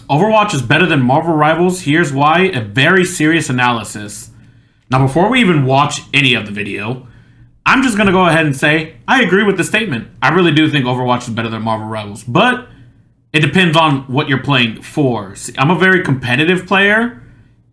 Overwatch is better than Marvel Rivals. Here's why. A very serious analysis. Now, before we even watch any of the video, I'm just going to go ahead and say, I agree with the statement. I really do think Overwatch is better than Marvel Rivals, but it depends on what you're playing for. See, I'm a very competitive player,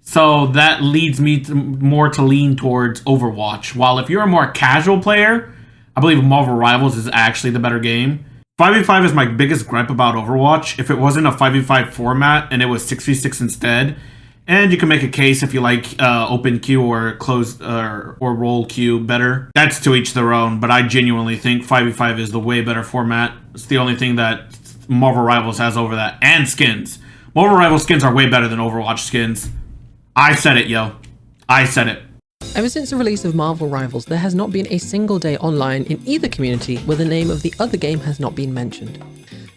so that leads me to more to lean towards Overwatch. While if you're a more casual player, I believe Marvel Rivals is actually the better game. 5v5 is my biggest gripe about Overwatch. If it wasn't a 5v5 format and it was 6v6 instead, and you can make a case if you like open queue or closed or roll queue better. That's to each their own, but I genuinely think 5v5 is the way better format. It's the only thing that Marvel Rivals has over that. And skins. Marvel Rivals skins are way better than Overwatch skins. I said it, yo. I said it. Ever since the release of Marvel Rivals, there has not been a single day online in either community where the name of the other game has not been mentioned.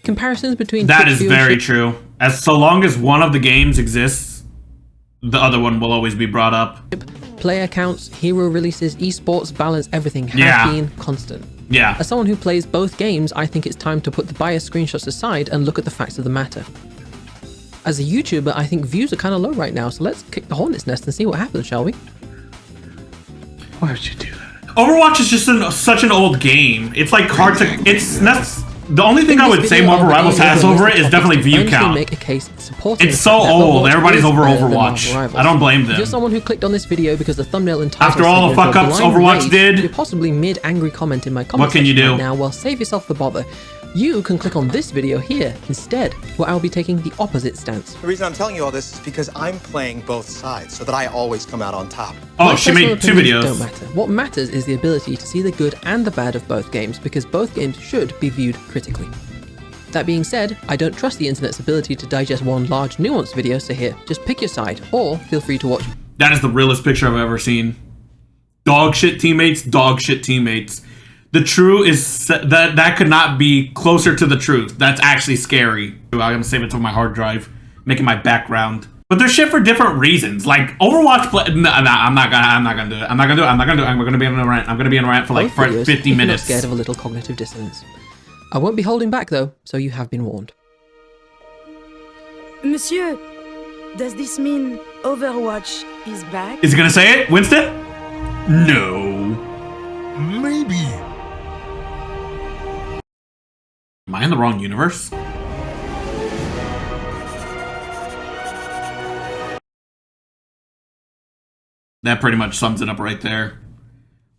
Comparisons between that is very true. As so long as one of the games exists, the other one will always be brought up. Player counts, hero releases, esports, balance, everything has been constant. Yeah. As someone who plays both games, I think it's time to put the bias screenshots aside and look at the facts of the matter. As a YouTuber, I think views are kind of low right now, so let's kick the hornet's nest and see what happens, shall we? Why would you do that? Overwatch is just such an old game. It's like hard to... The only thing I would say Marvel Rivals has over it is definitely view count. Make a case supporting it's so old. Everybody's over Overwatch. I don't blame them. If you're someone who clicked on this video because the thumbnail and title... After all the fuck-ups Overwatch did... You're possibly mid-angry comment in my comment what can you do? Right now, well, save yourself the bother. You can click on this video here instead, where I'll be taking the opposite stance. The reason I'm telling you all this is because I'm playing both sides, so that I always come out on top. Oh, she made 2 videos. Don't matter. What matters is the ability to see the good and the bad of both games, because both games should be viewed critically. That being said, I don't trust the internet's ability to digest one large nuanced video, so here, just pick your side, or feel free to watch. That is the realest picture I've ever seen. Dog shit teammates, dog shit teammates. The truth is that could not be closer to the truth. That's actually scary. I'm gonna save it to my hard drive, make it my background. But they're shit for different reasons. Like Overwatch I'm not gonna do it. I'm gonna be on a rant. I'm gonna be on a rant for like 50 minutes. If you're not scared of a little cognitive dissonance. I won't be holding back though, so you have been warned. Monsieur, does this mean Overwatch is back? Is he gonna say it, Winston? No. Maybe. Am I in the wrong universe? That pretty much sums it up right there.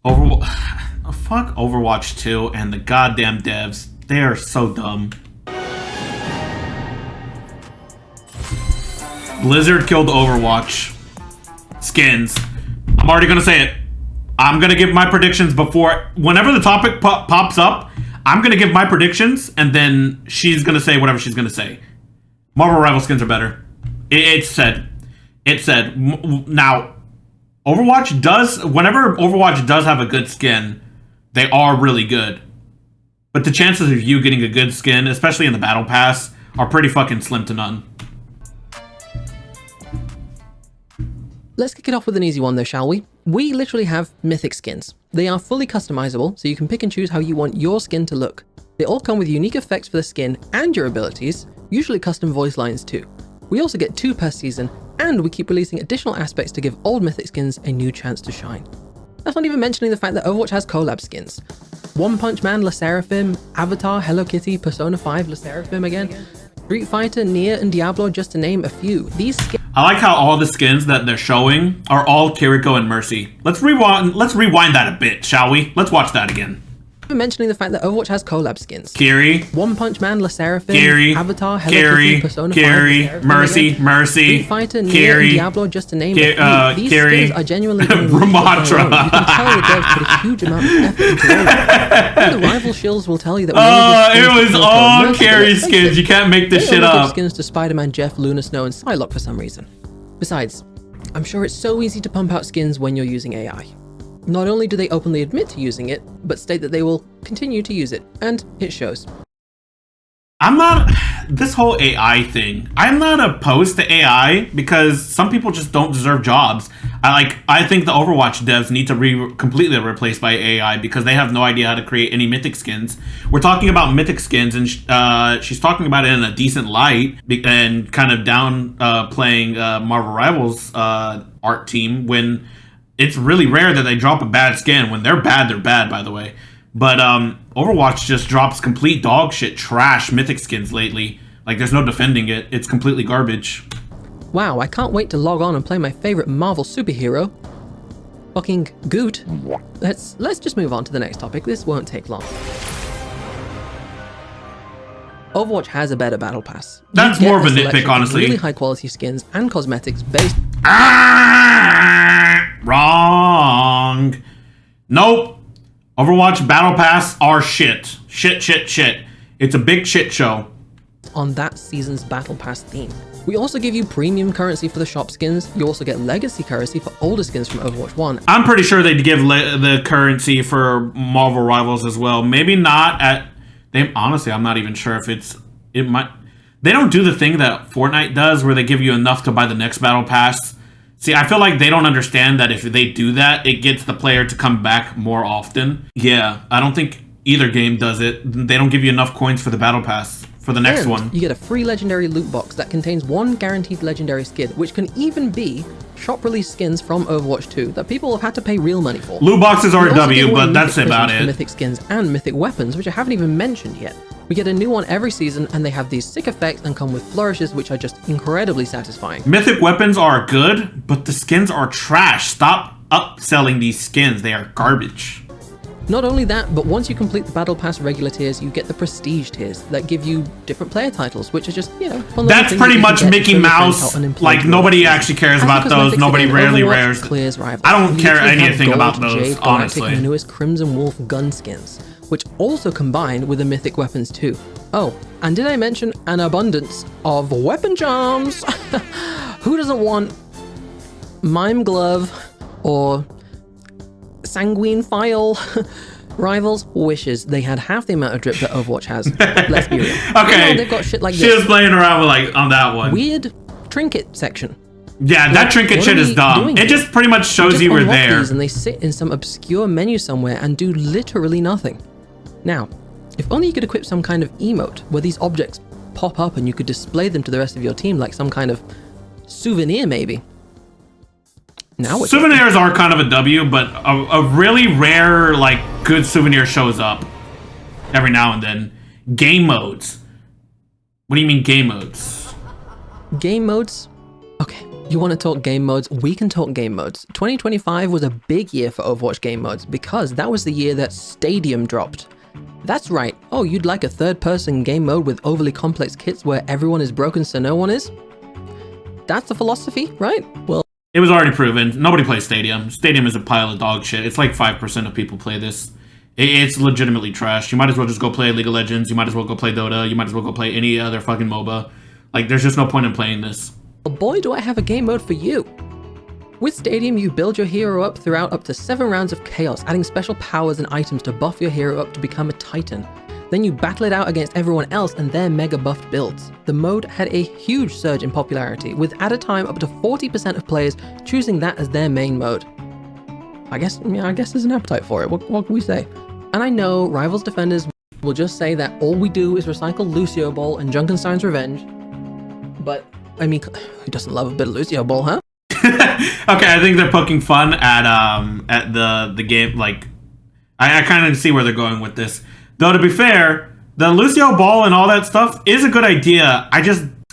Fuck Overwatch 2 and the goddamn devs. They are so dumb. Blizzard killed Overwatch. Skins. I'm already gonna say it. I'm gonna give my predictions before... Whenever the topic pops up, I'm gonna give my predictions, and then she's gonna say whatever she's gonna say. Marvel Rival skins are better. It's said. It's said. Now, Overwatch does... Whenever Overwatch does have a good skin, they are really good. But the chances of you getting a good skin, especially in the Battle Pass, are pretty fucking slim to none. Let's kick it off with an easy one though, shall we? We literally have mythic skins. They are fully customizable, so you can pick and choose how you want your skin to look. They all come with unique effects for the skin and your abilities, usually custom voice lines too. We also get 2 per season, and we keep releasing additional aspects to give old mythic skins a new chance to shine. That's not even mentioning the fact that Overwatch has collab skins. One Punch Man, Le Seraphim, Avatar, Hello Kitty, Persona 5, Le Seraphim again, Street Fighter, Nier, and Diablo, just to name a few. These skins... I like how all the skins that they're showing are all Kiriko and Mercy. Let's rewind that a bit, shall we? Let's watch that again. Mentioning the fact that Overwatch has collab skins. Kiri. One Punch Man, Le Seraphim, Kiri. Avatar, Hello Kitty, Persona 5, Kiri. Mercy. Street Fighter, Nier, and Diablo, just to name a few. These skins are genuinely Ramatra. You can tell the devs put a huge amount of effort into it. The rival shills will tell you that it was all Kiri skins. You can't make this shit up. Skins to Spider-Man, Jeff, Luna, Snow, and Psylocke for some reason. Besides, I'm sure it's so easy to pump out skins when you're using AI. Not only do they openly admit to using it, but state that they will continue to use it, and it shows. I'm not... this whole AI thing, I'm not opposed to AI because some people just don't deserve jobs. I think the Overwatch devs need to be completely replaced by AI because they have no idea how to create any mythic skins. We're talking about mythic skins, and she's talking about it in a decent light and kind of playing Marvel Rivals art team when it's really rare that they drop a bad skin. When they're bad, by the way. But Overwatch just drops complete dog shit trash mythic skins lately. Like, there's no defending it. It's completely garbage. Wow, I can't wait to log on and play my favorite Marvel superhero. Fucking Goot. Let's just move on to the next topic. This won't take long. Overwatch has a better battle pass. That's more of a nitpick, honestly. Really high quality skins and cosmetics based. Wrong. Nope. Overwatch Battle Pass are shit. Shit. It's a big shit show. On that season's Battle Pass theme. We also give you premium currency for the shop skins. You also get legacy currency for older skins from Overwatch 1. I'm pretty sure they'd give the currency for Marvel Rivals as well. Maybe not at... honestly, I'm not even sure if it might... They don't do the thing that Fortnite does where they give you enough to buy the next Battle Pass. See, I feel like they don't understand that if they do that, it gets the player to come back more often. Yeah, I don't think either game does it. They don't give you enough coins for the Battle Pass for the next one. You get a free legendary loot box that contains one guaranteed legendary skin, which can even be shop release skins from Overwatch 2 that people have had to pay real money for. Loot boxes are a W, but that's about it. Mythic skins and mythic weapons, which I haven't even mentioned yet. We get a new one every season, and they have these sick effects and come with flourishes, which are just incredibly satisfying. Mythic weapons are good, but the skins are trash. Stop upselling these skins. They are garbage. Not only that, but once you complete the Battle Pass regular tiers, you get the prestige tiers that give you different player titles, which are just, you know, fun. That's pretty much Mickey Mouse. Like, nobody actually cares about those. Nobody rarely wears. I don't care anything about those, honestly. And the newest Crimson Wolf gun skins, which also combine with the mythic weapons too. Oh, and did I mention an abundance of weapon charms? Who doesn't want Mime Glove or Sanguine File? Rivals wishes they had half the amount of drip that Overwatch has. Let's be real. Okay, they've got shit like she was playing around with, like, on that one. Weird trinket section. Yeah, that trinket shit is dumb. It just pretty much shows you were there. And they sit in some obscure menu somewhere and do literally nothing. Now, if only you could equip some kind of emote where these objects pop up and you could display them to the rest of your team like some kind of souvenir, maybe. Now souvenirs are kind of a W, but a really rare, like, good souvenir shows up every now and then. Game modes. What do you mean game modes? Game modes? Okay, you want to talk game modes? We can talk game modes. 2025 was a big year for Overwatch game modes because that was the year that Stadium dropped. That's right. Oh, you'd like a third-person game mode with overly complex kits where everyone is broken so no one is? That's the philosophy, right? Well, it was already proven. Nobody plays Stadium. Stadium is a pile of dog shit. It's like 5% of people play this. It's legitimately trash. You might as well just go play League of Legends. You might as well go play Dota. You might as well go play any other fucking MOBA. Like, there's just no point in playing this. Boy, do I have a game mode for you. With Stadium, you build your hero up throughout up to 7 rounds of chaos, adding special powers and items to buff your hero up to become a Titan. Then you battle it out against everyone else and their mega buffed builds. The mode had a huge surge in popularity, with at a time up to 40% of players choosing that as their main mode. I guess there's an appetite for it. What can we say? And I know Rivals defenders will just say that all we do is recycle Lucio Ball and Junkenstein's Revenge. But, I mean, who doesn't love a bit of Lucio Ball, huh? Okay, I think they're poking fun at the game. Like, I kind of see where they're going with this. Though, to be fair, the Lucio Ball and all that stuff is a good idea.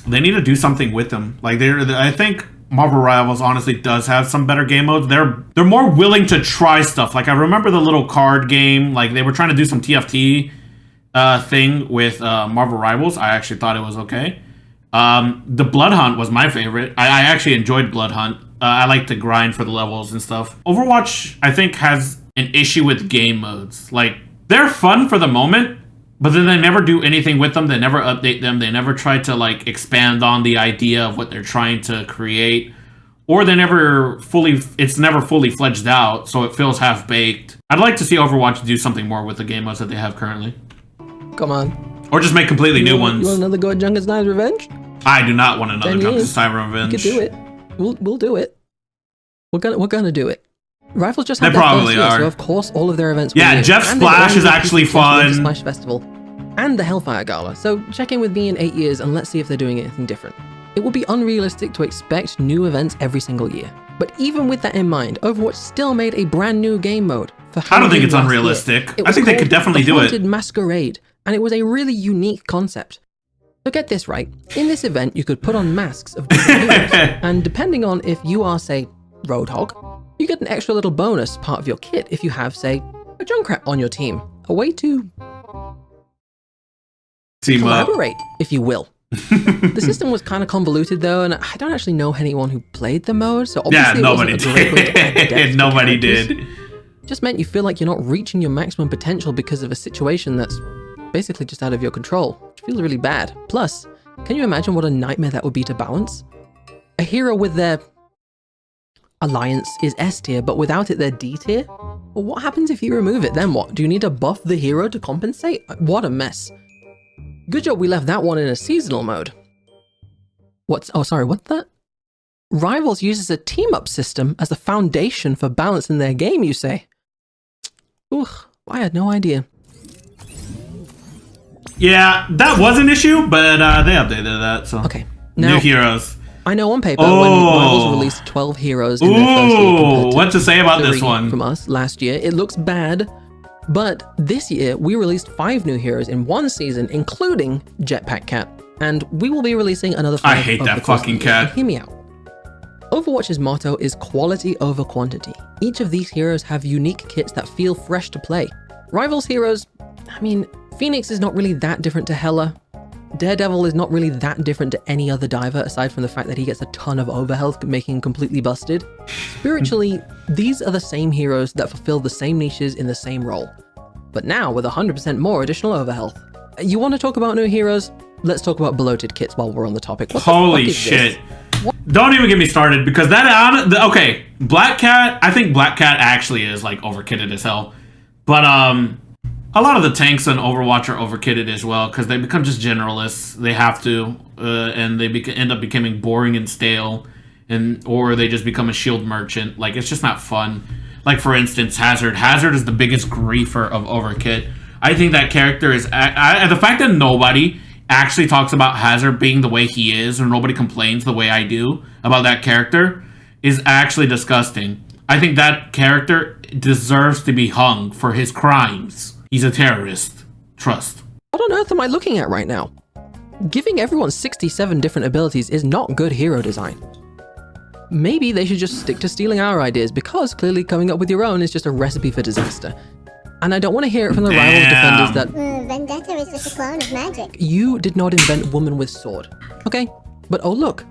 They need to do something with them. Like, I think Marvel Rivals honestly does have some better game modes. They're more willing to try stuff. Like, I remember the little card game. Like, they were trying to do some TFT thing with Marvel Rivals. I actually thought it was okay. The Blood Hunt was my favorite. I actually enjoyed Blood Hunt. I like to grind for the levels and stuff. Overwatch, I think, has an issue with game modes. Like, they're fun for the moment, but then they never do anything with them. They never update them. They never try to, like, expand on the idea of what they're trying to create. Or it's never fully fledged out, so it feels half-baked. I'd like to see Overwatch do something more with the game modes that they have currently. Come on. Or just make completely new ones. You want another go at Junkenstein's Revenge? I do not want another 10 years. Junkenstein Revenge. We could do it. We'll do it. We're gonna do it. Rivals just They had their probably first year, are. so of course all of their events will Yeah, be Jeff and they've Splash already is got actually people scheduled for fun. Splash Festival and the Hellfire Gala. So check in with me in 8 years and let's see if they're doing anything different. It would be unrealistic to expect new events every single year. But even with that in mind, Overwatch still made a brand new game mode for I don't think it's Halloween last unrealistic. year. It I was think they could called definitely the do it. Haunted Masquerade, and it was a really unique concept. So get this right, in this event you could put on masks of different heroes, and depending on if you are, say, Roadhog, you get an extra little bonus part of your kit if you have, say, a Junkrat on your team. A way to Team up. collaborate, if you will. The system was kind of convoluted though, and I don't actually know anyone who played the mode, so Yeah, obviously nobody it wasn't a great way to add depth did. to Nobody characters. did. Just meant you feel like you're not reaching your maximum potential because of a situation that's basically just out of your control, which feels really bad. Plus, can you imagine what a nightmare that would be to balance? A hero with their alliance is S tier, but without it they're D tier? Well, what happens if you remove it? Then what? Do you need to buff the hero to compensate? What a mess. Good job we left that one in a seasonal mode. What's that? Rivals uses a team-up system as the foundation for balance in their game, you say? Ugh, I had no idea. Yeah, that was an issue, but they updated that, so. Okay, New now, heroes. I know on paper when Rivals released 12 heroes in their first year Ooh, compared to what to say about 3 this one? from us last year, it looks bad. But this year, we released 5 new heroes in one season, including Jetpack Cat. And we will be releasing another 5 I hate over that the course fucking of the year. cat. So hear me out. Overwatch's motto is quality over quantity. Each of these heroes have unique kits that feel fresh to play. Rivals heroes, I mean, Phoenix is not really that different to Hela. Daredevil is not really that different to any other diver aside from the fact that he gets a ton of overhealth, making him completely busted. Spiritually, these are the same heroes that fulfill the same niches in the same role. But now with 100% more additional overhealth. You want to talk about new heroes? Let's talk about bloated kits while we're on the topic. What the Holy fuck is shit. this? Don't even get me started, because okay, Black Cat, I think Black Cat actually is, like, overkitted as hell. But, a lot of the tanks on Overwatch are overkitted as well, because they become just generalists. They have to, and they end up becoming boring and stale, or they just become a shield merchant. Like, it's just not fun. Like, for instance, Hazard. Hazard is the biggest griefer of overkit. I think that character is... the fact that nobody actually talks about Hazard being the way he is, or nobody complains the way I do about that character, is actually disgusting. I think that character deserves to be hung for his crimes. He's a terrorist. Trust. What on earth am I looking at right now? Giving everyone 67 different abilities is not good hero design. Maybe they should just stick to stealing our ideas, because clearly coming up with your own is just a recipe for disaster. And I don't want to hear it from the Rivals defenders that Vendetta is just a clone of magic. you did not invent woman with sword. Okay, but oh look.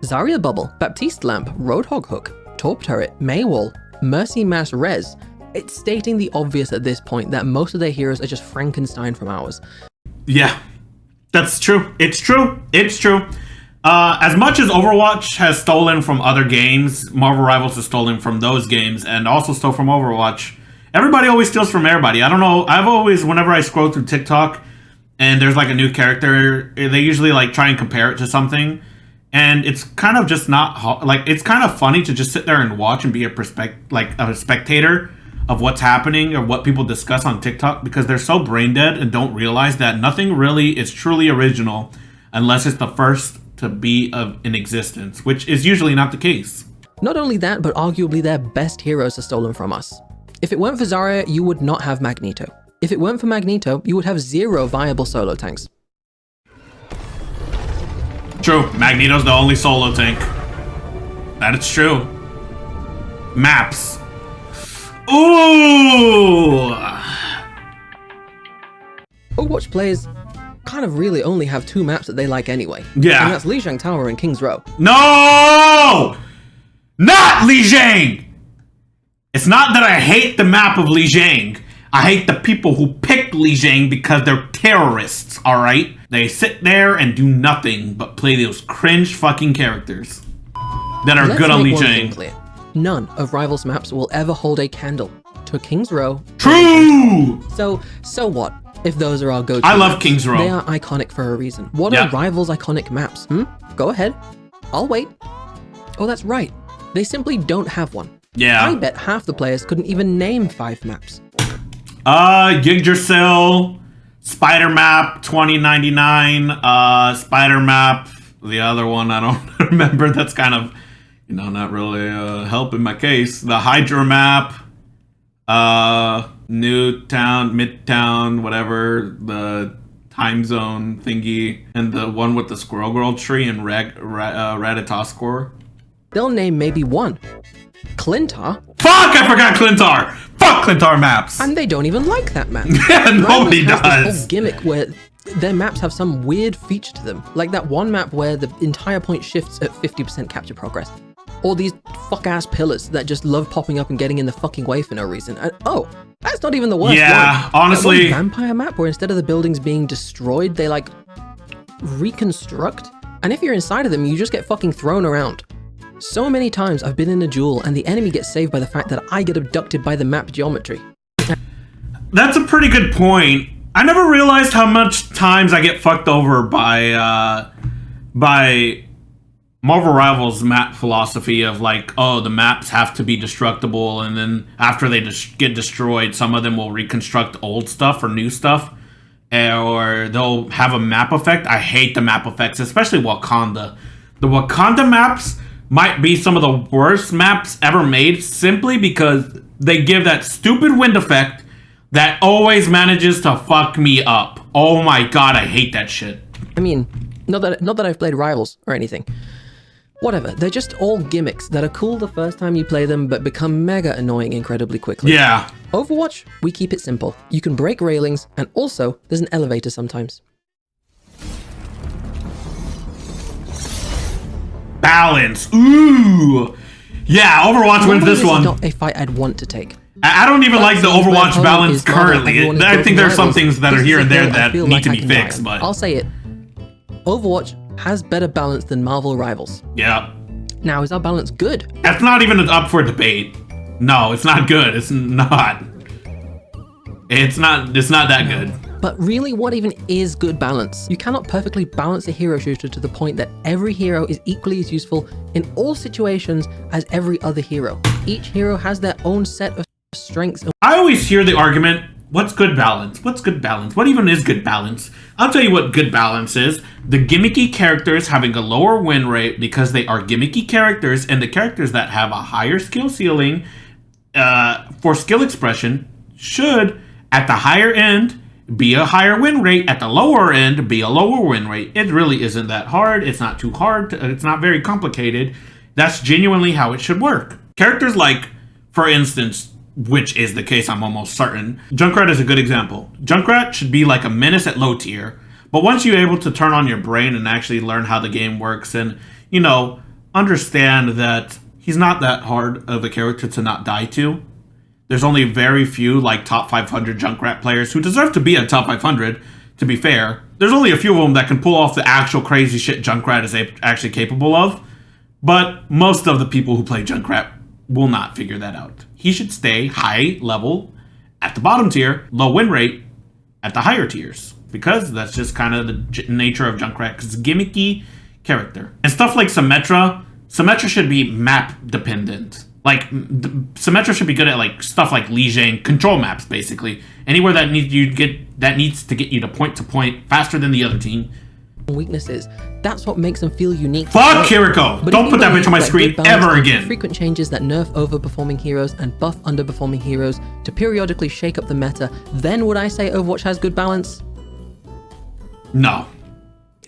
Zarya Bubble, Baptiste Lamp, Roadhog Hook, Torp Turret, Maywall, Mercy Mass Rez. It's stating the obvious at this point that most of their heroes are just Frankenstein from ours. Yeah, that's true. It's true. It's true. As much as Overwatch has stolen from other games, Marvel Rivals has stolen from those games and also stole from Overwatch. Everybody always steals from everybody. I don't know. I've always, whenever I scroll through TikTok and there's like a new character, they usually like try and compare it to something. And it's kind of just not, like, it's kind of funny to just sit there and watch and be a spectator of what's happening or what people discuss on TikTok, because they're so brain dead and don't realize that nothing really is truly original unless it's the first to be in existence, which is usually not the case. Not only that, but arguably their best heroes are stolen from us. If it weren't for Zarya, you would not have Magneto. If it weren't for Magneto, you would have 0 viable solo tanks. True, Magneto's the only solo tank. That is true. Maps. Ooh! Overwatch players kind of really only have 2 maps that they like anyway. Yeah. And that's Lijiang Tower and King's Row. No! Not Lijiang! It's not that I hate the map of Lijiang. I hate the people who pick Lijiang because they're terrorists, alright? They sit there and do nothing but play those cringe fucking characters that are good on Let's make one thing Lijiang. clear. None of Rivals maps will ever hold a candle to King's Row. True! So what? if those are our go-to I love maps. King's Row. They are iconic for a reason. What Yeah. are Rivals' iconic maps? Go ahead. I'll wait. Oh, that's right. They simply don't have one. Yeah. I bet half the players couldn't even name 5 maps. Yggdrasil, Spider Map 2099, Spider Map, the other one I don't remember. That's kind of, not really helping my case. The Hydra Map, Newtown, Midtown, whatever, the time zone thingy, and the one with the Squirrel Girl tree and Ratatoskor. They'll name maybe one. Clintar. Fuck, I forgot Clintar! Fuck Clintar maps! And they don't even like that map. Yeah, nobody Rivals has this does. whole gimmick where their maps have some weird feature to them. Like that one map where the entire point shifts at 50% capture progress. Or these fuck-ass pillars that just love popping up and getting in the fucking way for no reason. And, that's not even the worst Yeah, one. honestly. That one vampire map where instead of the buildings being destroyed, they like reconstruct. And if you're inside of them, you just get fucking thrown around. So many times I've been in a duel and the enemy gets saved by the fact that I get abducted by the map geometry. That's a pretty good point. I never realized how much times I get fucked over by Marvel Rivals' map philosophy of like, oh, the maps have to be destructible, and then after they get destroyed, some of them will reconstruct old stuff or new stuff, or they'll have a map effect. I hate the map effects, especially Wakanda. The Wakanda maps might be some of the worst maps ever made simply because they give that stupid wind effect that always manages to fuck me up. Oh my god, I hate that shit. I mean, not that I've played Rivals or anything. Whatever, they're just all gimmicks that are cool the first time you play them, but become mega annoying incredibly quickly. Yeah. Overwatch, we keep it simple. You can break railings, and also, there's an elevator sometimes. Balance. Ooh. Yeah, Overwatch wins Normally this one. is not a fight I'd want to take. I don't even like the But since my Overwatch opponent balance is Marvel, currently. everyone is I think broken there's some rivals. things that are This here is and a there hill I that feel need like to I be can die fixed, on. but I'll say it. Overwatch has better balance than Marvel Rivals. yeah. Now, is our balance good? That's not even up for debate. No, it's not good. It's not. It's not that good. But really, what even is good balance? You cannot perfectly balance a hero shooter to the point that every hero is equally as useful in all situations as every other hero. Each hero has their own set of strengths. I always hear the argument, what's good balance? What's good balance? What even is good balance? I'll tell you what good balance is. The gimmicky characters having a lower win rate because they are gimmicky characters, and the characters that have a higher skill ceiling for skill expression should, at the higher end, be a higher win rate. At the lower end, be a lower win rate. It really isn't that hard. It's not too hard. It's not very complicated. That's genuinely how it should work. Characters like, for instance, which is the case, I'm almost certain, Junkrat is a good example. Junkrat should be like a menace at low tier, but once you're able to turn on your brain and actually learn how the game works and, understand that he's not that hard of a character to not die to, there's only very few, like, top 500 Junkrat players who deserve to be a top 500, to be fair. There's only a few of them that can pull off the actual crazy shit Junkrat is actually capable of, but most of the people who play Junkrat will not figure that out. He should stay high level at the bottom tier, low win rate at the higher tiers, because that's just kind of the nature of Junkrat, because it's a gimmicky character. And stuff like Symmetra should be map dependent. Like, Symmetra should be good at like stuff like Lijiang control maps, basically. Anywhere that needs to get you to point faster than the other team. Weaknesses. That's what makes them feel unique. Fuck Kiriko! But Don't if put you that bitch on my believe screen good balance ever and again. Frequent changes that nerf overperforming heroes and buff underperforming heroes to periodically shake up the meta, then would I say Overwatch has good balance? No.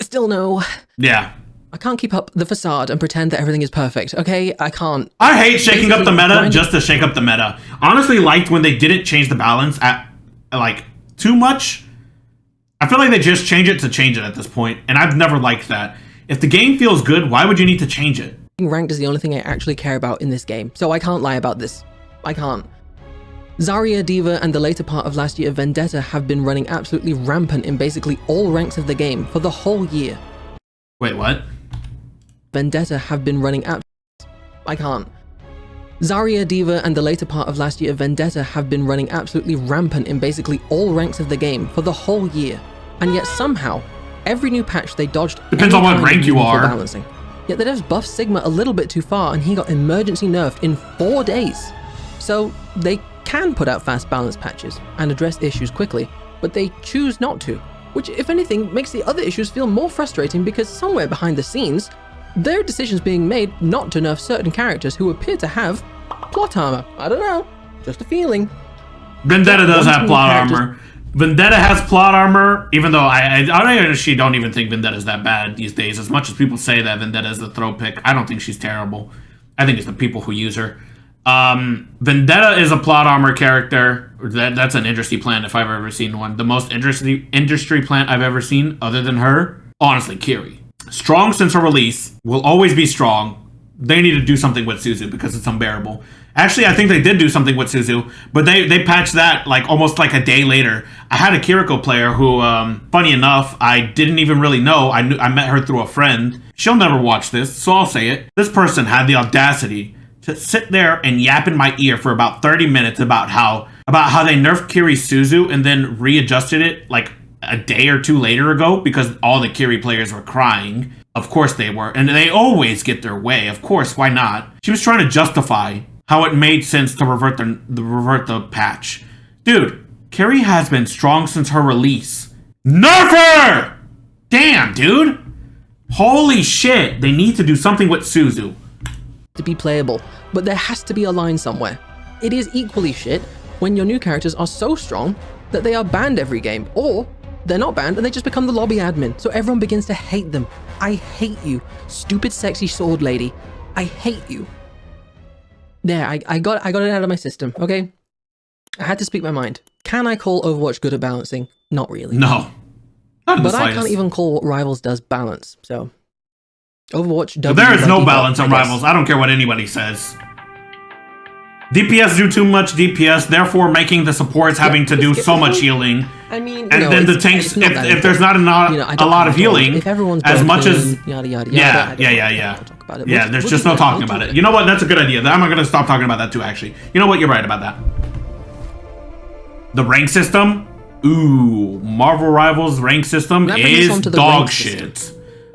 Still no. Yeah. I can't keep up the facade and pretend that everything is perfect, okay? I can't. I hate shaking up the Basically, meta grinding- just to shake up the meta. Honestly, liked when they didn't change the balance at, like, too much. I feel like they just change it to change it at this point, and I've never liked that. If the game feels good, why would you need to change it? Ranked is the only thing I actually care about in this game, so I can't lie about this. I can't. Zarya, Diva, and the later part of last year, Vendetta have been running absolutely rampant in basically all ranks of the game for the whole year. Wait, what? Vendetta have been running I can't. Zarya, Diva, and the later part of last year, Vendetta have been running absolutely rampant in basically all ranks of the game for the whole year. And yet somehow, every new patch they dodged Depends on what rank you are. balancing. Yet the devs buffed Sigma a little bit too far and he got emergency nerfed in 4 days. So they can put out fast balance patches and address issues quickly, but they choose not to, which if anything makes the other issues feel more frustrating because somewhere behind the scenes, there are decisions being made not to nerf certain characters who appear to have plot armor. I don't know, just a feeling. Vendetta does have plot armor. Vendetta has plot armor, even though I actually don't even think Vendetta's that bad these days. As much as people say that Vendetta is the throw pick, I don't think she's terrible. I think it's the people who use her. Vendetta is a plot armor character. That's an industry plant if I've ever seen one. The most industry plant I've ever seen, other than her, honestly, Kiri. Strong since her release, will always be strong. They need to do something with Suzu because it's unbearable. Actually, I think they did do something with Suzu, but they patched that like almost like a day later. I had a Kiriko player who, funny enough, I didn't even really know. I met her through a friend. She'll never watch this, so I'll say it. This person had the audacity to sit there and yap in my ear for about 30 minutes about how they nerfed Kiri Suzu and then readjusted it like a day or two later ago because all the Kiri players were crying. Of course they were, and they always get their way. Of course, why not? She was trying to justify how it made sense to revert the patch. Dude, Kiri has been strong since her release. Nerf her! Damn, dude. Holy shit. They need to do something with Suzu. To be playable, but there has to be a line somewhere. It is equally shit when your new characters are so strong that they are banned every game, or they're not banned and they just become the lobby admin, so everyone begins to hate them. I hate you, stupid sexy sword lady. I hate you. There, I got it out of my system, okay? I had to speak my mind. Can I call Overwatch good at balancing? Not really. No. Not in the but I can't slightest. even call what Rivals does balance, so... Overwatch does. There is no balance on Rivals. I don't care what anybody says. DPS do too much DPS, therefore making the supports having to do so much healing. I mean, and then the tanks, if there's not a lot of healing, if everyone's as much as yada yada yeah, yada, yeah, there's just no talking about it. You know what? That's a good idea. I'm gonna stop talking about that too. Actually, you know what? You're right about that. The rank system, ooh, Marvel Rivals rank system is dog shit.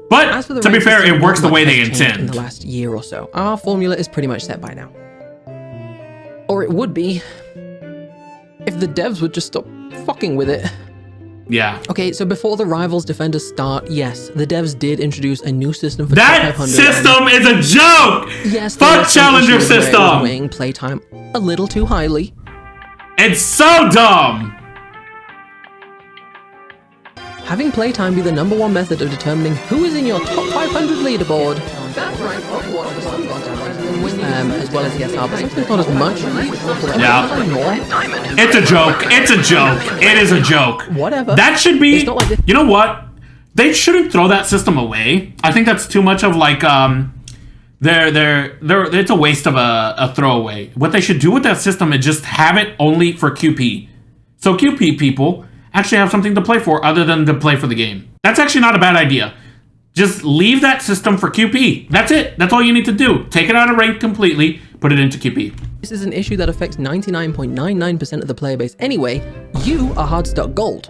But to be fair, it works the way they intend. In the last year or so, our formula is pretty much set by now. Or it would be if the devs would just stop fucking with it. Yeah. Okay, so before the Rivals Defenders start, yes, the devs did introduce a new system for that 500. System is a joke. Yes, fuck Challenger system. Weighing playtime a little too highly. It's so dumb. Having playtime be the #1 method of determining who is in your top 500 leaderboard. That's right, as well as the SR, but sometimes not as much. Yeah. It's a joke. It's a joke. It is a joke. Whatever. That should be. It's not like this. You know what? They shouldn't throw that system away. I think that's too much of like it's a waste of a throwaway. What they should do with that system is just have it only for QP. So QP people actually have something to play for other than to play for the game. That's actually not a bad idea. Just leave that system for QP. That's it. That's all you need to do. Take it out of rank completely, put it into QP. This is an issue that affects 99.99% of the player base anyway. You are hard stuck gold.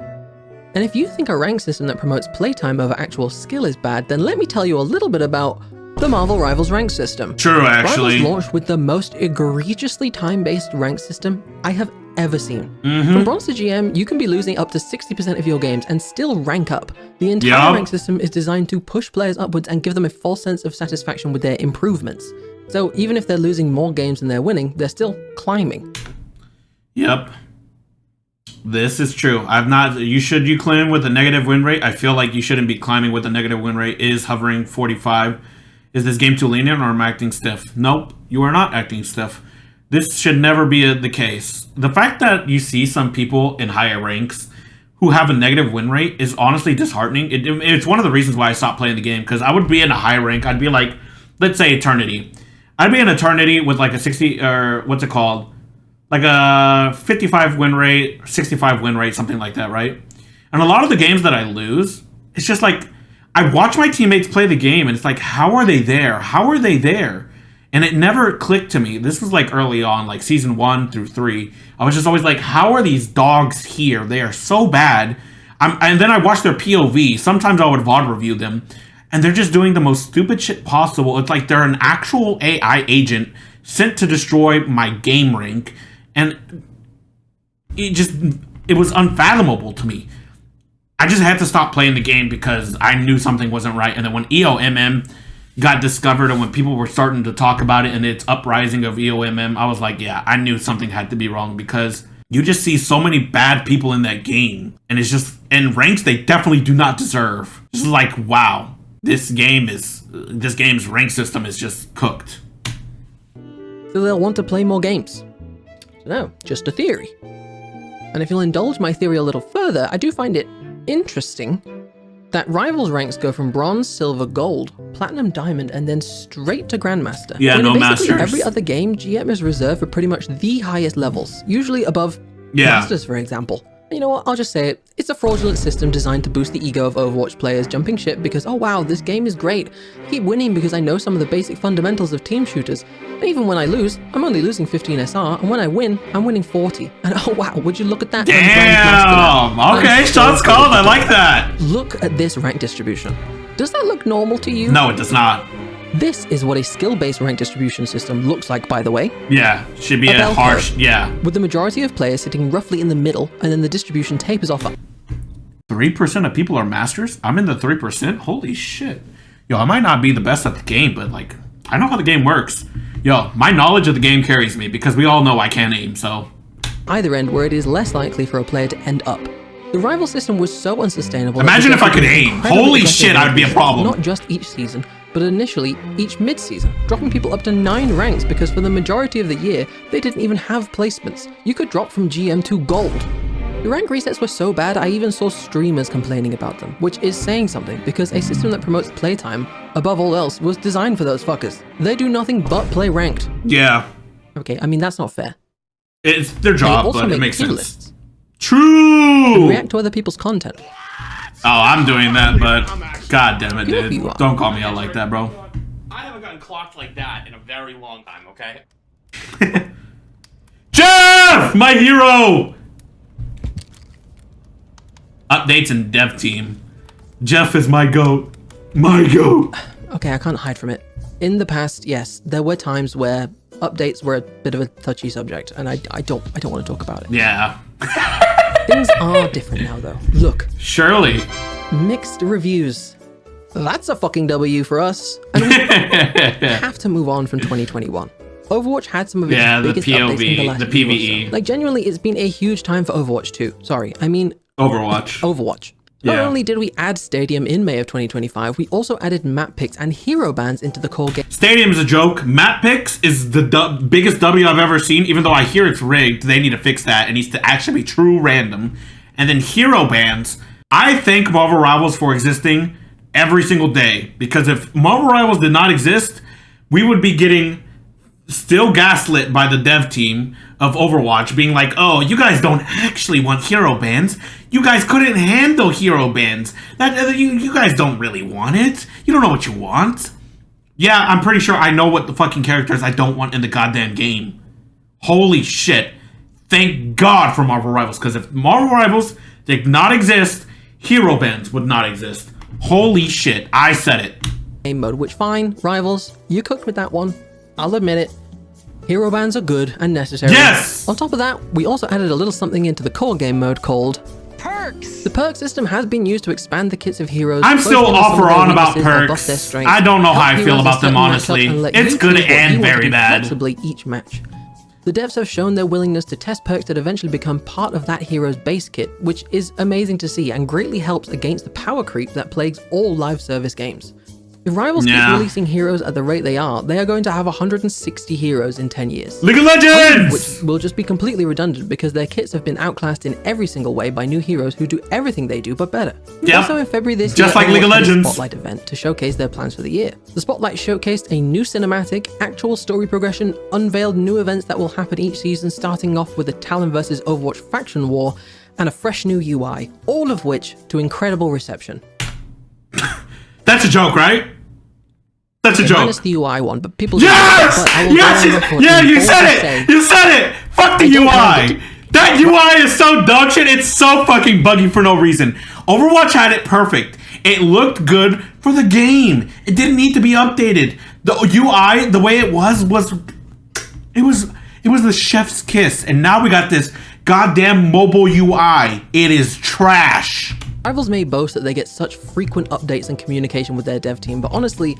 And if you think a rank system that promotes playtime over actual skill is bad, then let me tell you a little bit about the Marvel Rivals rank system. True, actually. Rivals launched with the most egregiously time-based rank system I have ever seen. From Bronze to GM, you can be losing up to 60% of your games and still rank up. The entire rank system is designed to push players upwards and give them a false sense of satisfaction with their improvements. So even if they're losing more games than they're winning, they're still climbing. Yep. This is true. You climb with a negative win rate? I feel like you shouldn't be climbing with a negative win rate. Is hovering 45. Is this game too lenient or am I acting stiff? Nope, you are not acting stiff. This should never be the case. The fact that you see some people in higher ranks who have a negative win rate is honestly disheartening. It's one of the reasons why I stopped playing the game, because I would be in a high rank. I'd be like, let's say Eternity. I'd be in Eternity with like a 60, or what's it called? Like a 55 win rate, 65 win rate, something like that, right? And a lot of the games that I lose, it's just like, I watch my teammates play the game and it's like, how are they there? How are they there? And it never clicked to me. This was like early on, like season 1 through 3. I was just always like, how are these dogs here? They are so bad. And then I watched their POV. Sometimes I would VOD review them. And they're just doing the most stupid shit possible. It's like they're an actual AI agent sent to destroy my game rank. And it was unfathomable to me. I just had to stop playing the game because I knew something wasn't right. And then when EOMM got discovered and when people were starting to talk about it and its uprising of EOMM, I was like, yeah, I knew something had to be wrong because you just see so many bad people in that game. And it's just, in ranks they definitely do not deserve. It's like, wow, this game's rank system is just cooked. So they'll want to play more games. So no, just a theory. And if you'll indulge my theory a little further, I do find it interesting that Rivals ranks go from Bronze, Silver, Gold, Platinum, Diamond, and then straight to Grandmaster. Yeah, no basically Masters. Every other game, GM is reserved for pretty much the highest levels, usually above Masters, for example. You know what, I'll just say it. It's a fraudulent system designed to boost the ego of Overwatch players jumping ship because, oh wow, this game is great. I keep winning because I know some of the basic fundamentals of team shooters. And even when I lose, I'm only losing 15 SR, and when I win, I'm winning 40. And oh wow, would you look at that? Damn! Okay, shots called, I like that! Look at this rank distribution. Does that look normal to you? No, it does not. This is what a skill-based rank distribution system looks like, by the way. Yeah, should be a harsh, yeah. With the majority of players sitting roughly in the middle, and then the distribution tapers off. 3% of people are masters? I'm in the 3%? Holy shit. Yo, I might not be the best at the game, but like, I know how the game works. Yo, my knowledge of the game carries me because we all know I can't aim, so. Either end where it is less likely for a player to end up. The rival system was so unsustainable. Imagine if I could aim. Holy shit, I'd be a problem. Not just each season, but initially each mid-season, dropping people up to 9 ranks because for the majority of the year, they didn't even have placements. You could drop from GM to Gold. The rank resets were so bad, I even saw streamers complaining about them, which is saying something because a system that promotes playtime, above all else, was designed for those fuckers. They do nothing but play ranked. Yeah. Okay, I mean, that's not fair. It's their job, but it makes sense. Lists. True! React to other people's content. Oh, I'm doing that, but god damn it, dude. Don't call me out like that, bro. I haven't gotten clocked like that in a very long time, okay? Jeff! My hero! Updates in dev team. Jeff is my goat. My goat. Okay, I can't hide from it. In the past, yes, there were times where updates were a bit of a touchy subject, and I don't want to talk about it. Yeah. Things are different now, though. Look. Surely. Mixed reviews. That's a fucking W for us. And we have to move on from 2021. Overwatch had some of its biggest updates in the last year or so. Like, genuinely, it's been a huge time for Overwatch 2. Sorry, I mean... Overwatch. Not only did we add Stadium in May of 2025, we also added map picks and hero bans into the core game. Stadium is a joke. Map picks is the biggest W I've ever seen, even though I hear it's rigged. They need to fix that. It needs to actually be true random. And then hero bans. I thank Marvel Rivals for existing every single day. Because if Marvel Rivals did not exist, we would be getting still gaslit by the dev team of Overwatch, being like, oh, you guys don't actually want hero bans. You guys couldn't handle hero bans. You guys don't really want it. You don't know what you want. Yeah, I'm pretty sure I know what the fucking characters I don't want in the goddamn game. Holy shit. Thank God for Marvel Rivals, because if Marvel Rivals did not exist, hero bans would not exist. Holy shit, I said it. Game mode, which fine, Rivals, you cooked with that one. I'll admit it. Hero bans are good and necessary. Yes! On top of that, we also added a little something into the core game mode called perks. The perk system has been used to expand the kits of heroes. I'm still off or on about perks. I don't know how I feel about them, honestly. It's good and very bad. Flexibly each match. The devs have shown their willingness to test perks that eventually become part of that hero's base kit, which is amazing to see and greatly helps against the power creep that plagues all live service games. If Rivals keep releasing heroes at the rate they are going to have 160 heroes in 10 years. League of Legends! Which will just be completely redundant because their kits have been outclassed in every single way by new heroes who do everything they do but better. Yep. Also in February this year, just like League of Legends, Spotlight event to showcase their plans for the year. The Spotlight showcased a new cinematic, actual story progression, unveiled new events that will happen each season, starting off with the Talon vs Overwatch faction war, and a fresh new UI, all of which to incredible reception. That's a joke, right? That's a joke. Minus the UI one, but people. Yes! But I will Yes! go on record Yeah, and you boldly said say- it! You said it! Fuck the I don't UI! know. That UI is so dog shit, it's so fucking buggy for no reason. Overwatch had it perfect. It looked good for the game. It didn't need to be updated. The UI, the way it was the chef's kiss. And now we got this goddamn mobile UI. It is trash. Rivals may boast that they get such frequent updates and communication with their dev team, but honestly,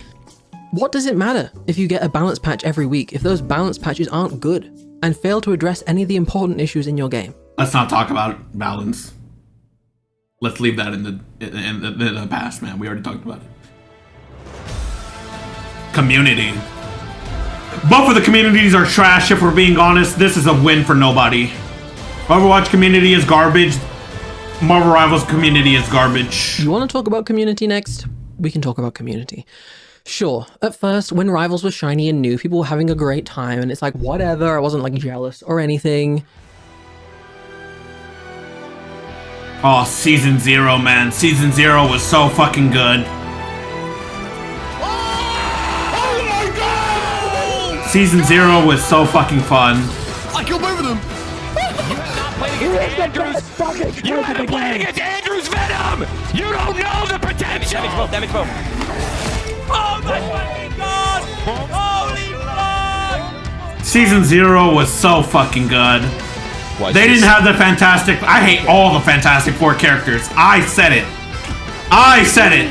what does it matter if you get a balance patch every week if those balance patches aren't good and fail to address any of the important issues in your game? Let's not talk about balance. Let's leave that in the past, man. We already talked about it. Community. Both of the communities are trash, if we're being honest. This is a win for nobody. Overwatch community is garbage. Marvel Rivals community is garbage. You want to talk about community next? We can talk about community. Sure, at first, when Rivals was shiny and new, people were having a great time, and it's like, whatever, I wasn't like jealous or anything. Oh, Season 0, man. Season 0 was so fucking good. Season 0 was so fucking fun. I killed both of them. You haven't played against Andrew's Venom! You don't know the potential! Damage both. Oh my fucking god! Holy fuck! Season 0 was so fucking good. They didn't have the Fantastic... I hate all the Fantastic Four characters. I said it. I said it.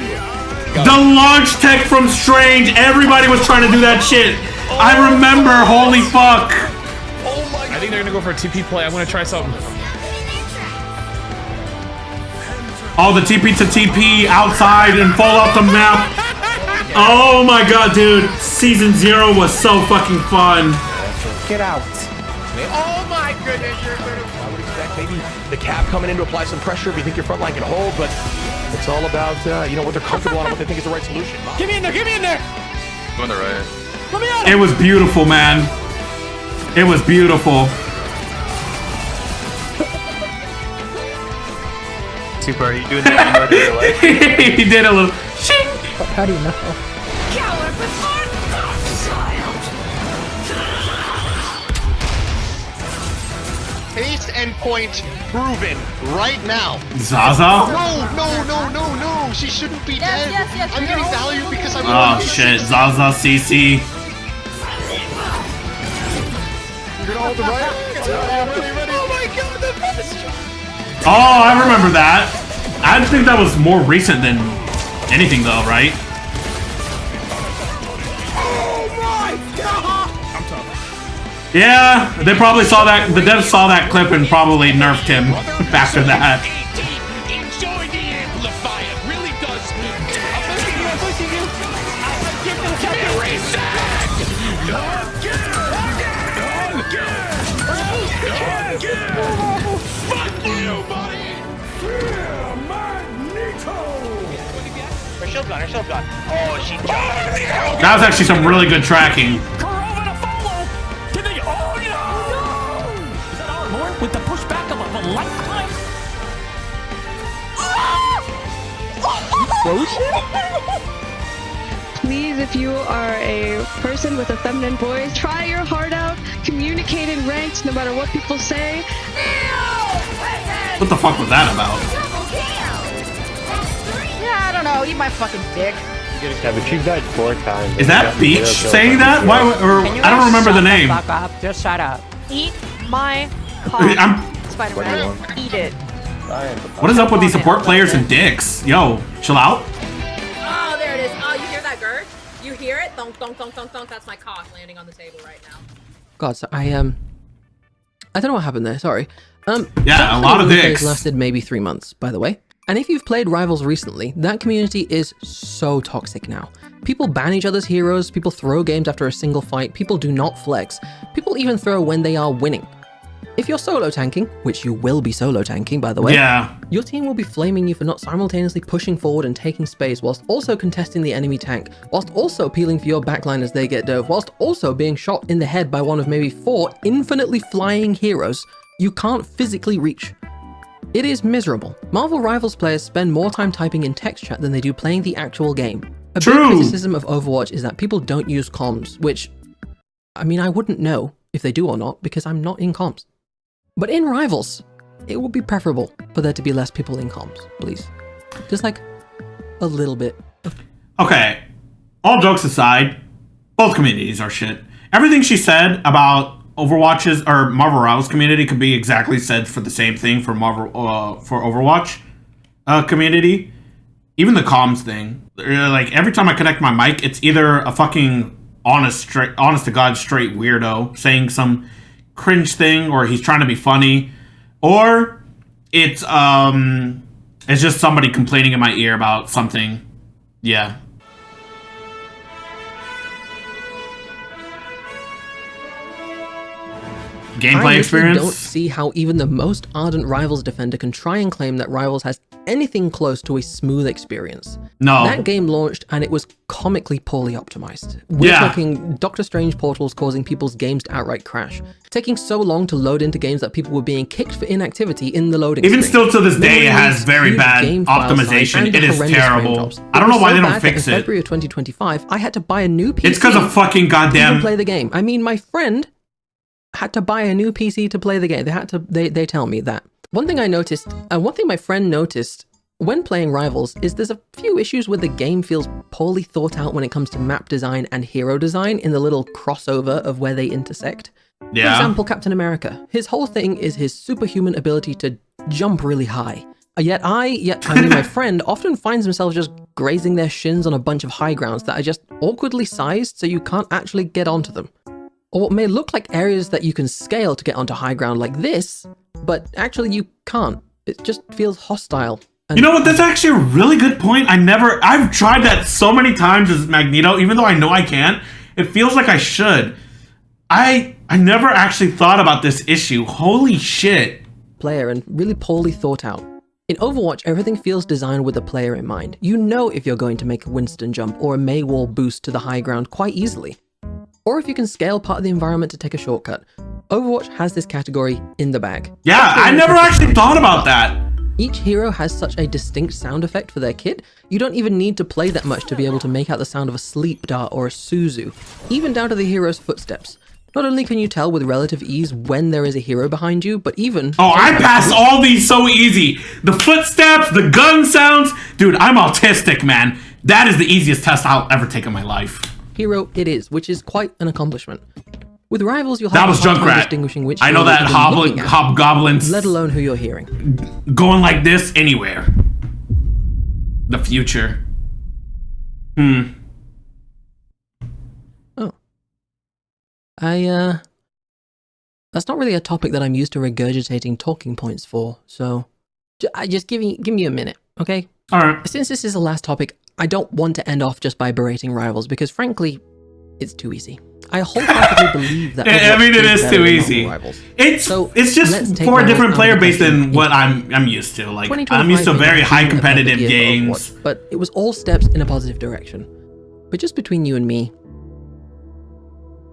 The launch tech from Strange. Everybody was trying to do that shit. I remember. Holy fuck. I think they're gonna go for a TP play. I'm gonna try something. All the TP to TP outside and fall off the map. Oh my god, dude. Season 0 was so fucking fun. Get out. Oh my goodness, you're gonna... I would expect maybe the cap coming in to apply some pressure if you think your front line can hold, but it's all about, you know, what they're comfortable on and what they think is the right solution. Get me in there, get me in there! Go on the right. Let me out! It was beautiful, man. It was beautiful. Super, are you doing that emote in real life? He did a little shing. How do you know? Coward before child! Pace and point proven right now. Zaza? No. She shouldn't be dead. Yes, I'm getting value because I'm. Oh shit, Zaza CC. You're gonna hold the right? Oh my god, the best! Oh, I remember that. I think that was more recent than anything though, right? Oh my god! Yeah, they probably saw that, the devs saw that clip and probably nerfed him after that. Enjoy the amplifier, really does. I'm pushing you. Fuck you, buddy! Her shield gone. Oh, she jumped. That was actually some really good tracking. With the pushback of a lifetime? Please, if you are a person with a feminine voice, try your heart out, communicate in ranks no matter what people say. What the fuck was that about? Yeah, I don't know. Eat my fucking dick. Yeah, but you've died 4 times. Is that Beach saying that? Why? Or I don't remember the name. Fuck up. Just shut up. Eat my I'm- cock, Spider-Man. Eat it. What is up with these support players and dicks? Yo, chill out. Oh, there it is. Oh, you hear that, Gert? You hear it? Thunk, thunk, thunk, thunk, thunk. That's my cock landing on the table right now. God, so I don't know what happened there. Sorry. Yeah, a lot of dicks. Lasted maybe 3 months, by the way. And if you've played Rivals recently, that community is so toxic now. People ban each other's heroes, people throw games after a single fight, people do not flex, people even throw when they are winning. If you're solo tanking, which you will be solo tanking by the way, Yeah. your team will be flaming you for not simultaneously pushing forward and taking space whilst also contesting the enemy tank, whilst also peeling for your backline as they get dove, whilst also being shot in the head by one of maybe 4 infinitely flying heroes you can't physically reach. It is miserable. Marvel Rivals players spend more time typing in text chat than they do playing the actual game. A big criticism of Overwatch is that people don't use comms, which, I mean, I wouldn't know if they do or not because I'm not in comms. But in Rivals, it would be preferable for there to be less people in comms, please. Just like a little bit. Okay, all jokes aside, both communities are shit. Everything she said about Overwatch's or Marvel Rivals community could be exactly said for the same thing for for Overwatch community. Even the comms thing, like every time I connect my mic, it's either a fucking honest to God straight weirdo saying some cringe thing, or he's trying to be funny, or it's just somebody complaining in my ear about something. Yeah. Gameplay experience. I don't see how even the most ardent Rivals defender can try and claim that Rivals has anything close to a smooth experience. No. That game launched and it was comically poorly optimized. We're talking Doctor Strange portals causing people's games to outright crash, taking so long to load into games that people were being kicked for inactivity in the loading Even screen. still to this day, it has very bad optimization. It is terrible. I don't know why they don't fix it. In February of 2025, I had to buy a new PC. It's because of fucking goddamn... to play the game. I mean, my friend had to buy a new PC to play the game. They tell me that. One thing I noticed, and one thing my friend noticed when playing Rivals, is there's a few issues where the game feels poorly thought out when it comes to map design and hero design in the little crossover of where they intersect. Yeah. For example, Captain America. His whole thing is his superhuman ability to jump really high. Yet my friend often finds himself just grazing their shins on a bunch of high grounds that are just awkwardly sized so you can't actually get onto them. Or what may look like areas that you can scale to get onto high ground like this, but actually you can't. It just feels hostile. You know what? That's actually a really good point. I've tried that so many times as Magneto, even though I know I can't. It feels like I should. I never actually thought about this issue. Holy shit. Player and really poorly thought out. In Overwatch, everything feels designed with the player in mind. You know if you're going to make a Winston jump or a Mei wall boost to the high ground quite easily. Or if you can scale part of the environment to take a shortcut. Overwatch has this category in the bag. Yeah, I never actually thought about that. Each hero has such a distinct sound effect for their kit, you don't even need to play that much to be able to make out the sound of a sleep dart or a Suzu, even down to the hero's footsteps. Not only can you tell with relative ease when there is a hero behind you, but even... Oh, I pass all these so easy. The footsteps, the gun sounds. Dude, I'm autistic, man. That is the easiest test I'll ever take in my life. Hero it is, which is quite an accomplishment. With Rivals, you'll have a hard time Junkrat. distinguishing which I know that hobgoblins, let alone who you're hearing. Going like this anywhere. The future. Oh. That's not really a topic that I'm used to regurgitating talking points for, so just give me a minute, okay? All right. Since this is the last topic, I don't want to end off just by berating Rivals because frankly, it's too easy. I wholeheartedly believe that. I mean, it is too easy. It's just for a different player base than what I'm used to. Like I'm used to very high competitive games. But it was all steps in a positive direction. But just between you and me,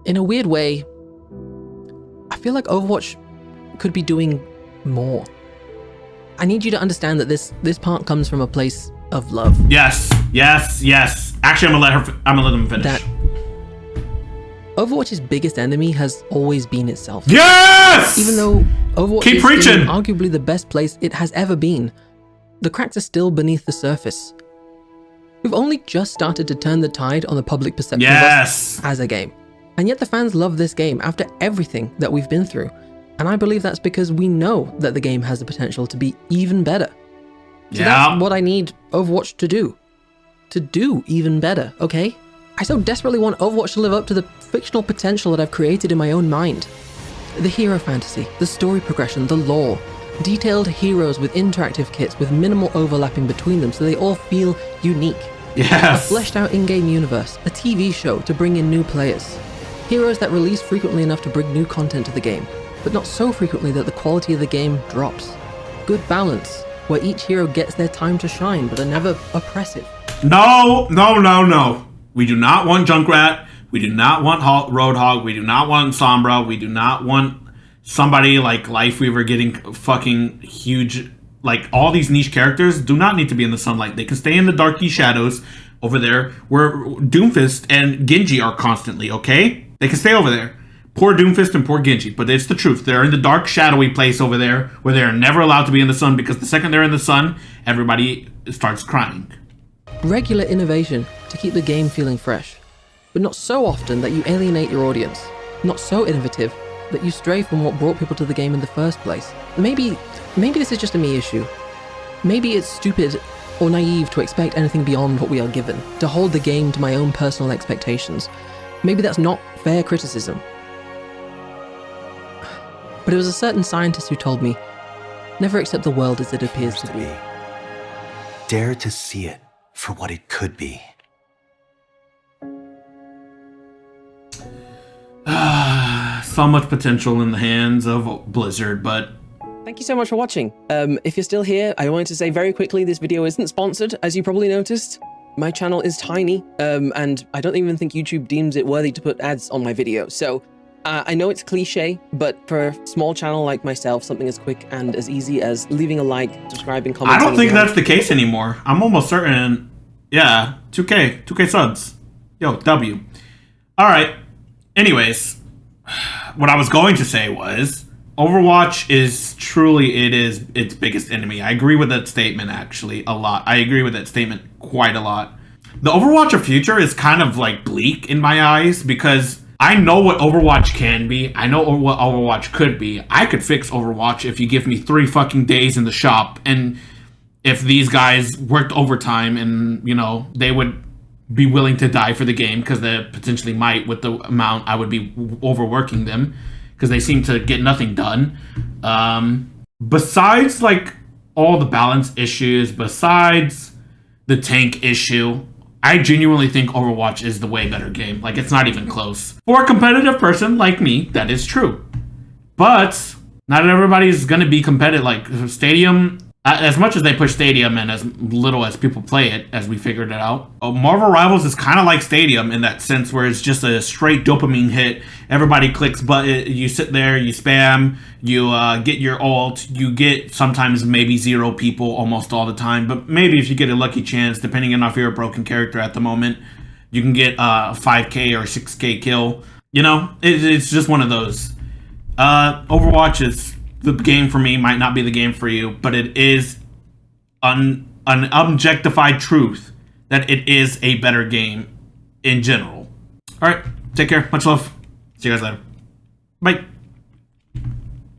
in a weird way, I feel like Overwatch could be doing more. I need you to understand that this part comes from a place of love. Yes. Actually, I'm gonna let them finish. That Overwatch's biggest enemy has always been itself. Yes! Even though Overwatch is preaching. in arguably the best place it has ever been, the cracks are still beneath the surface. We've only just started to turn the tide on the public perception of us as a game. And yet the fans love this game after everything that we've been through. And I believe that's because we know that the game has the potential to be even better. So that's what I need Overwatch to do. To do even better, okay? I so desperately want Overwatch to live up to the fictional potential that I've created in my own mind. The hero fantasy, the story progression, the lore, detailed heroes with interactive kits with minimal overlapping between them so they all feel unique. Yes. A fleshed out in-game universe, a TV show to bring in new players. Heroes that release frequently enough to bring new content to the game, but not so frequently that the quality of the game drops. Good balance, where each hero gets their time to shine but are never oppressive. No. We do not want Junkrat. We do not want Roadhog. We do not want Sombra. We do not want somebody like Lifeweaver getting fucking huge. Like, all these niche characters do not need to be in the sunlight. They can stay in the darky shadows over there where Doomfist and Genji are constantly, okay? They can stay over there. Poor Doomfist and poor Genji, but it's the truth. They're in the dark, shadowy place over there where they're never allowed to be in the sun, because the second they're in the sun, everybody starts crying. Regular innovation to keep the game feeling fresh, but not so often that you alienate your audience. Not so innovative that you stray from what brought people to the game in the first place. Maybe this is just a me issue. Maybe it's stupid or naive to expect anything beyond what we are given, to hold the game to my own personal expectations. Maybe that's not fair criticism. But it was a certain scientist who told me, never accept the world as it appears to be. Dare to see it for what it could be. So much potential in the hands of Blizzard, but... Thank you so much for watching. If you're still here, I wanted to say very quickly, this video isn't sponsored, as you probably noticed. My channel is tiny, and I don't even think YouTube deems it worthy to put ads on my video. So I know it's cliche, but for a small channel like myself, something as quick and as easy as leaving a like, subscribing, commenting... I don't think that's the case anymore. I'm almost certain... Yeah, 2K subs. Yo, W. Alright, anyways, what I was going to say was, Overwatch is truly, its biggest enemy. I agree with that statement, actually, a lot. I agree with that statement quite a lot. The Overwatch of future is kind of, like, bleak in my eyes, because I know what Overwatch can be. I know what Overwatch could be. I could fix Overwatch if you give me 3 fucking days in the shop, and if these guys worked overtime and, you know, they would be willing to die for the game, because they potentially might with the amount I would be overworking them, because they seem to get nothing done. Besides, like, all the balance issues, besides the tank issue, I genuinely think Overwatch is the way better game. Like, it's not even close. For a competitive person like me, that is true. But not everybody's gonna be competitive. Like, Stadium... As much as they push Stadium and as little as people play it, as we figured it out, Marvel Rivals is kind of like Stadium in that sense, where it's just a straight dopamine hit. Everybody clicks button, you sit there, you spam, you get your ult, you get sometimes maybe 0 people almost all the time, but maybe if you get a lucky chance, depending on if you're a broken character at the moment, you can get a 5k or 6k kill. You know, it's just one of those. Overwatch is... The game for me might not be the game for you, but it is an objectified truth that it is a better game in general. All right, take care. Much love. See you guys later. Bye.